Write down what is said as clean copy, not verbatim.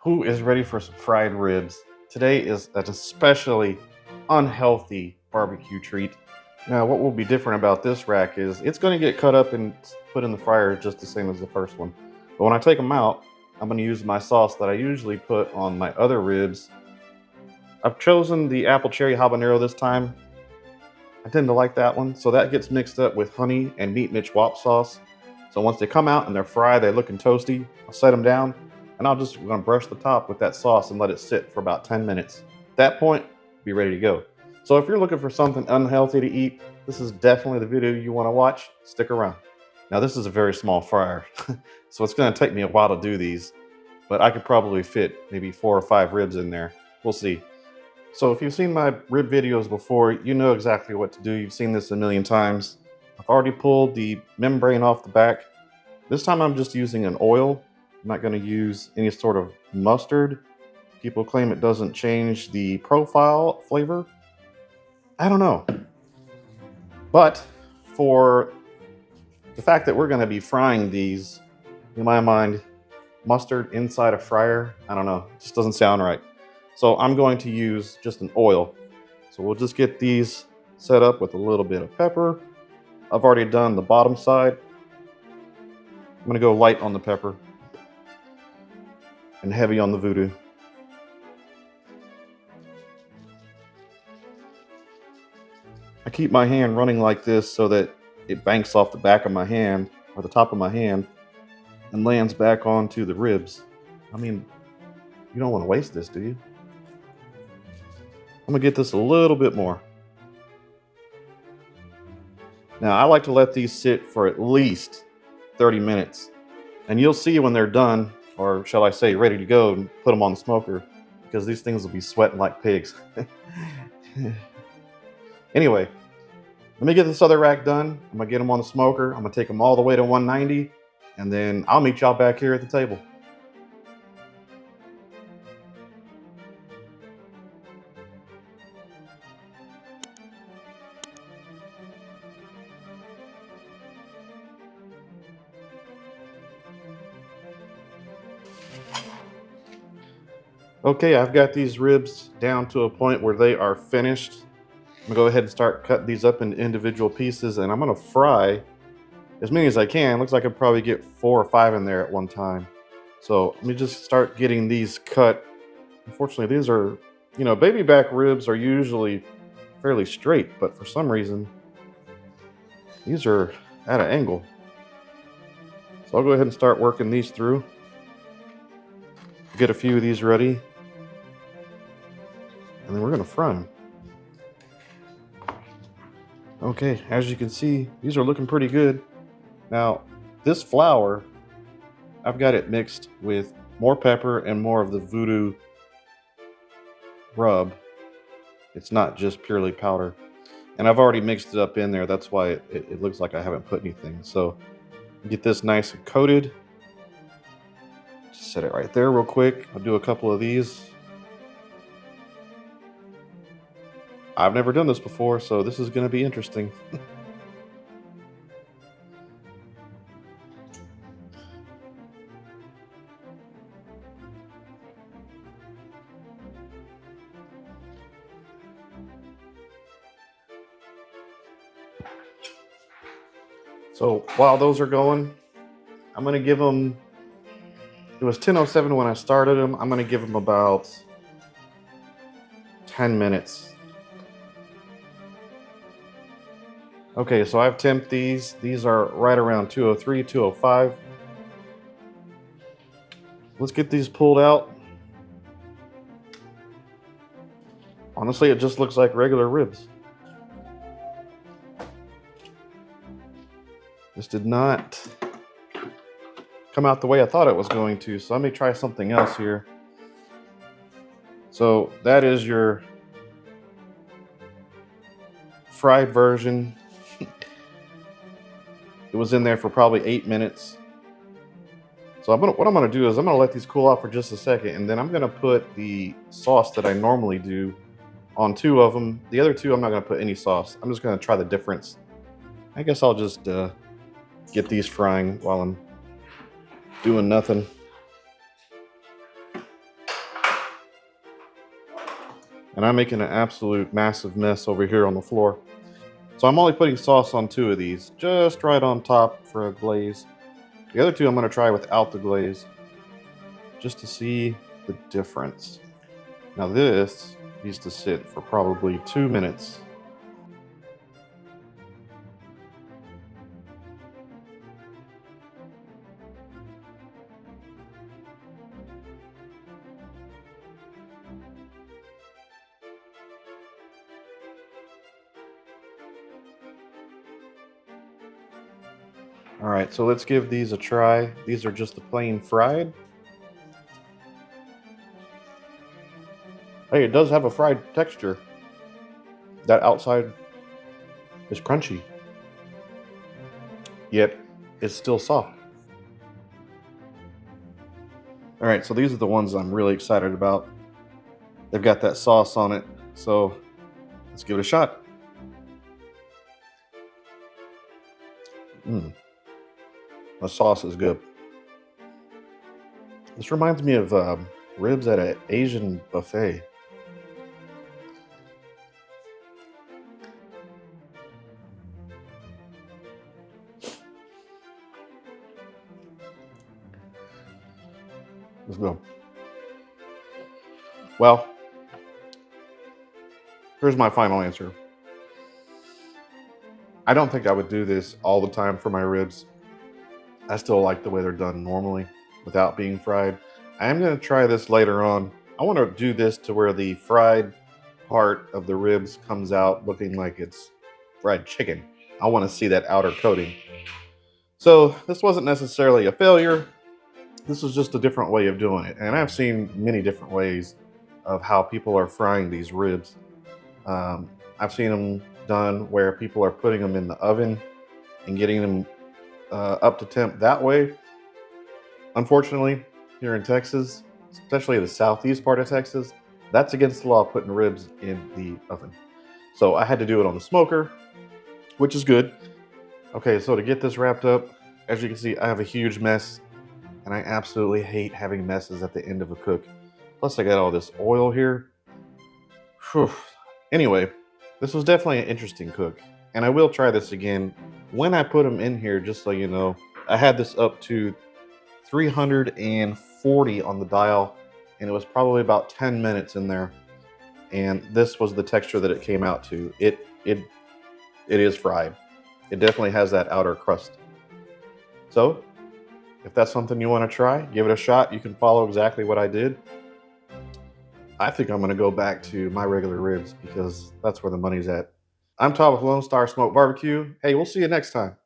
Who is ready for some fried ribs? Today is an especially unhealthy barbecue treat. Now, what will be different about this rack is it's going to get cut up and put in the fryer just the same as the first one. But when I take them out, I'm going to use my sauce that I usually put on my other ribs. I've chosen the apple cherry habanero this time. I tend to like that one, so that gets mixed up with honey and meat Mitch Wop sauce. So once they come out and they're fried, they're looking toasty, I'll set them down, and I'm gonna brush the top with that sauce and let it sit for about 10 minutes. At that point, be ready to go. So if you're looking for something unhealthy to eat, this is definitely the video you wanna watch. Stick around. Now this is a very small fryer, so it's gonna take me a while to do these, but I could probably fit maybe 4 or 5 ribs in there. We'll see. So if you've seen my rib videos before, you know exactly what to do. You've seen this a million times. I've already pulled the membrane off the back. This time I'm just using an oil. I'm not going to use any sort of mustard. People claim it doesn't change the profile flavor. I don't know. But for the fact that we're going to be frying these, in my mind, mustard inside a fryer, I don't know. It just doesn't sound right. So I'm going to use just an oil. So we'll just get these set up with a little bit of pepper. I've already done the bottom side. I'm going to go light on the pepper and heavy on the voodoo. I keep my hand running like this so that it banks off the back of my hand or the top of my hand and lands back onto the ribs. I mean, you don't want to waste this, do you? I'm gonna get this a little bit more. Now I like to let these sit for at least 30 minutes. And you'll see when they're done, or shall I say ready to go, and put them on the smoker, because these things will be sweating like pigs. Anyway, let me get this other rack done. I'm gonna get them on the smoker. I'm gonna take them all the way to 190, and then I'll meet y'all back here at the table. Okay, I've got these ribs down to a point where they are finished. I'm gonna go ahead and start cutting these up into individual pieces, and I'm gonna fry as many as I can. Looks like I could probably get 4 or 5 in there at one time. So let me just start getting these cut. Unfortunately, these are, baby back ribs are usually fairly straight, but for some reason, these are at an angle. So I'll go ahead and start working these through. Get a few of these ready, and then we're gonna fry them. Okay, as you can see, these are looking pretty good. Now, this flour, I've got it mixed with more pepper and more of the voodoo rub. It's not just purely powder. And I've already mixed it up in there. That's why it looks like I haven't put anything. So get this nice and coated. Just set it right there real quick. I'll do a couple of these. I've never done this before, so this is going to be interesting. So while those are going, I'm going to give them, it was 10:07 when I started them. I'm going to give them about 10 minutes. Okay, so I've temped these. These are right around 203, 205. Let's get these pulled out. Honestly, it just looks like regular ribs. This did not come out the way I thought it was going to, so let me try something else here. So that is your fried version. It was in there for probably 8 minutes. So what I'm gonna do is I'm gonna let these cool off for just a second, and then I'm gonna put the sauce that I normally do on 2 of them. The other 2, I'm not gonna put any sauce. I'm just gonna try the difference. I guess I'll just get these frying while I'm doing nothing. and I'm making an absolute massive mess over here on the floor. So I'm only putting sauce on 2 of these, just right on top for a glaze. The other 2 I'm gonna try without the glaze, just to see the difference. Now this needs to sit for probably 2 minutes. All right, so let's give these a try. These are just the plain fried. Hey, it does have a fried texture. That outside is crunchy, yet it's still soft. All right, so these are the ones I'm really excited about. They've got that sauce on it, so let's give it a shot. Mm, the sauce is good. This reminds me of ribs at an Asian buffet. Let's go. Well, here's my final answer. I don't think I would do this all the time for my ribs. I still like the way they're done normally without being fried. I am going to try this later on. I want to do this to where the fried part of the ribs comes out looking like it's fried chicken. I want to see that outer coating. So this wasn't necessarily a failure. This was just a different way of doing it. And I've seen many different ways of how people are frying these ribs. I've seen them done where people are putting them in the oven and getting them up to temp that way. Unfortunately, here in Texas, especially the southeast part of Texas, that's against the law, putting ribs in the oven. So I had to do it on the smoker, which is good. Okay, so to get this wrapped up, as you can see, I have a huge mess, and I absolutely hate having messes at the end of a cook. Plus I got all this oil here. Whew. Anyway, this was definitely an interesting cook, and I will try this again when I put them in here, just so you know. I had this up to 340 on the dial, and it was probably about 10 minutes in there, and this was the texture that it came out to. It is fried. It definitely has that outer crust. So if that's something you want to try, give it a shot. You can follow exactly what I did. I think I'm going to go back to my regular ribs because that's where the money's at. I'm Todd with Lone Star Smoke Barbecue. Hey, we'll see you next time.